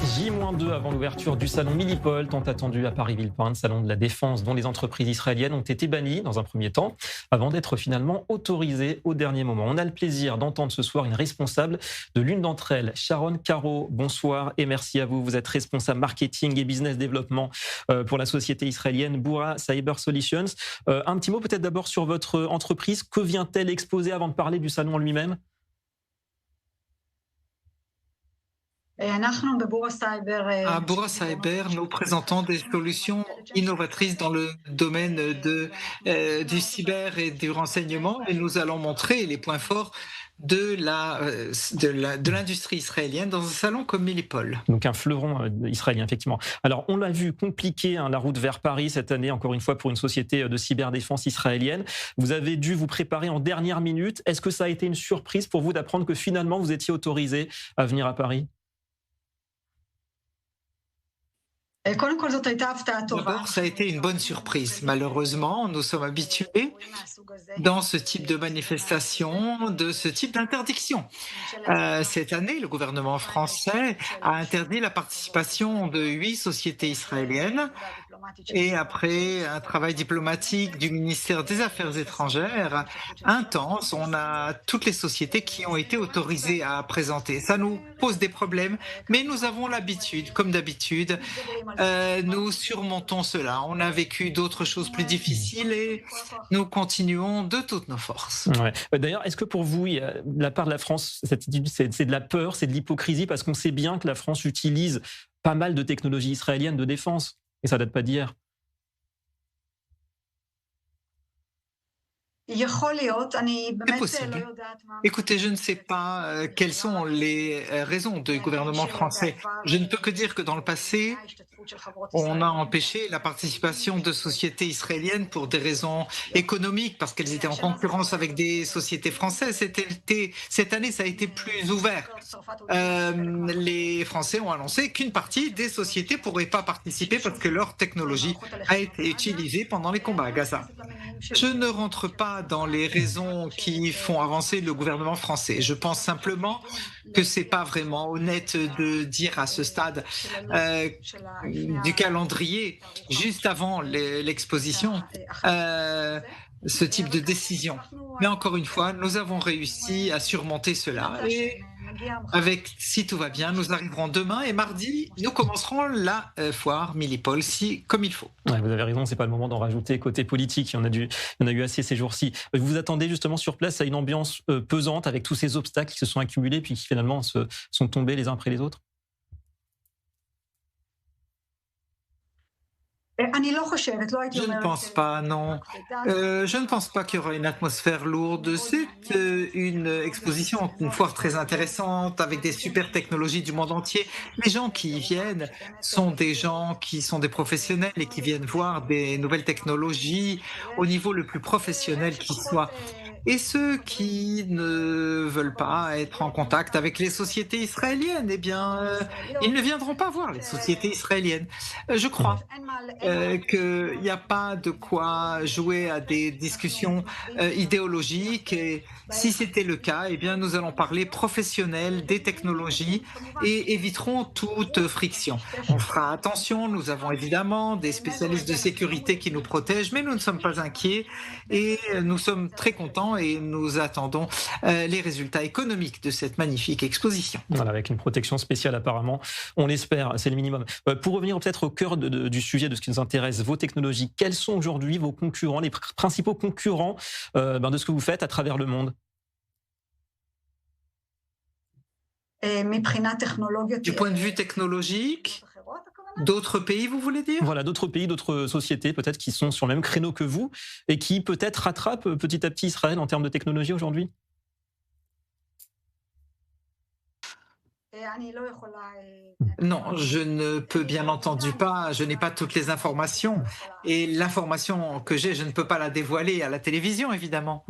J-2 avant l'ouverture du salon Milipol, tant attendu à Paris-Villepinte, salon de la défense dont les entreprises israéliennes ont été bannies dans un premier temps, avant d'être finalement autorisées au dernier moment. On a le plaisir d'entendre ce soir une responsable de l'une d'entre elles, Sharon Caro. Bonsoir et merci à vous. Vous êtes responsable marketing et business développement pour la société israélienne Boura Cyber Solutions. Un petit mot peut-être d'abord sur votre entreprise. Que vient-elle exposer avant de parler du salon en lui-même ? À Bora Cyber, nous présentons des solutions innovatrices dans le domaine du cyber et du renseignement et nous allons montrer les points forts de l'industrie israélienne dans un salon comme Milipol. Donc un fleuron israélien, effectivement. Alors, on l'a vu compliqué, la route vers Paris cette année, encore une fois, pour une société de cyberdéfense israélienne. Vous avez dû vous préparer en dernière minute. Est-ce que ça a été une surprise pour vous d'apprendre que finalement, vous étiez autorisé à venir à Paris ? D'abord, ça a été une bonne surprise. Malheureusement, nous sommes habitués dans ce type de manifestation, de ce type d'interdiction. Cette année, le gouvernement français a interdit la participation de 8 sociétés israéliennes et après un travail diplomatique du ministère des Affaires étrangères intense, on a toutes les sociétés qui ont été autorisées à présenter. Ça nous pose des problèmes, mais nous avons l'habitude, comme d'habitude, nous surmontons cela. On a vécu d'autres choses plus difficiles et nous continuons de toutes nos forces. Ouais. D'ailleurs, est-ce que pour vous, la part de la France, cette attitude, c'est de la peur, c'est de l'hypocrisie, parce qu'on sait bien que la France utilise pas mal de technologies israéliennes de défense, et ça date pas d'hier. C'est possible. Écoutez, je ne sais pas quelles sont les raisons du gouvernement français. Je ne peux que dire que dans le passé, on a empêché la participation de sociétés israéliennes pour des raisons économiques, parce qu'elles étaient en concurrence avec des sociétés françaises. Cette année, ça a été plus ouvert. Les Français ont annoncé qu'une partie des sociétés ne pourraient pas participer parce que leur technologie a été utilisée pendant les combats à Gaza. Je ne rentre pas dans les raisons qui font avancer le gouvernement français. Je pense simplement que c'est pas vraiment honnête de dire à ce stade du calendrier, juste avant l'exposition, ce type de décision. Mais encore une fois, nous avons réussi à surmonter cela. Et si tout va bien, nous arriverons demain et mardi, nous commencerons la foire Milipol, comme il faut. Ouais, vous avez raison, c'est pas le moment d'en rajouter côté politique. Il y en a eu assez ces jours-ci. Vous vous attendez justement sur place à une ambiance pesante avec tous ces obstacles qui se sont accumulés puis qui finalement sont tombés les uns après les autres? Je ne pense pas, non. Je ne pense pas qu'il y aura une atmosphère lourde. C'est une exposition, une foire très intéressante avec des super technologies du monde entier. Les gens qui y viennent sont des gens qui sont des professionnels et qui viennent voir des nouvelles technologies au niveau le plus professionnel qui soit. Et ceux qui ne veulent pas être en contact avec les sociétés israéliennes, eh bien, ils ne viendront pas voir les sociétés israéliennes. Je crois qu'il n'y a pas de quoi jouer à des discussions idéologiques. Et si c'était le cas, eh bien, nous allons parler professionnel des technologies et éviterons toute friction. On fera attention, nous avons évidemment des spécialistes de sécurité qui nous protègent, mais nous ne sommes pas inquiets et nous sommes très contents et nous attendons les résultats économiques de cette magnifique exposition. Voilà, avec une protection spéciale apparemment, on l'espère, c'est le minimum. Pour revenir peut-être au cœur du sujet de ce qui nous intéresse, vos technologies, quels sont aujourd'hui vos concurrents, les principaux concurrents de ce que vous faites à travers le monde? Du point de vue technologique, d'autres pays, vous voulez dire? Voilà, d'autres pays, d'autres sociétés peut-être qui sont sur le même créneau que vous et qui peut-être rattrapent petit à petit Israël en termes de technologie aujourd'hui? Non, je ne peux bien entendu pas, je n'ai pas toutes les informations et l'information que j'ai, je ne peux pas la dévoiler à la télévision, évidemment.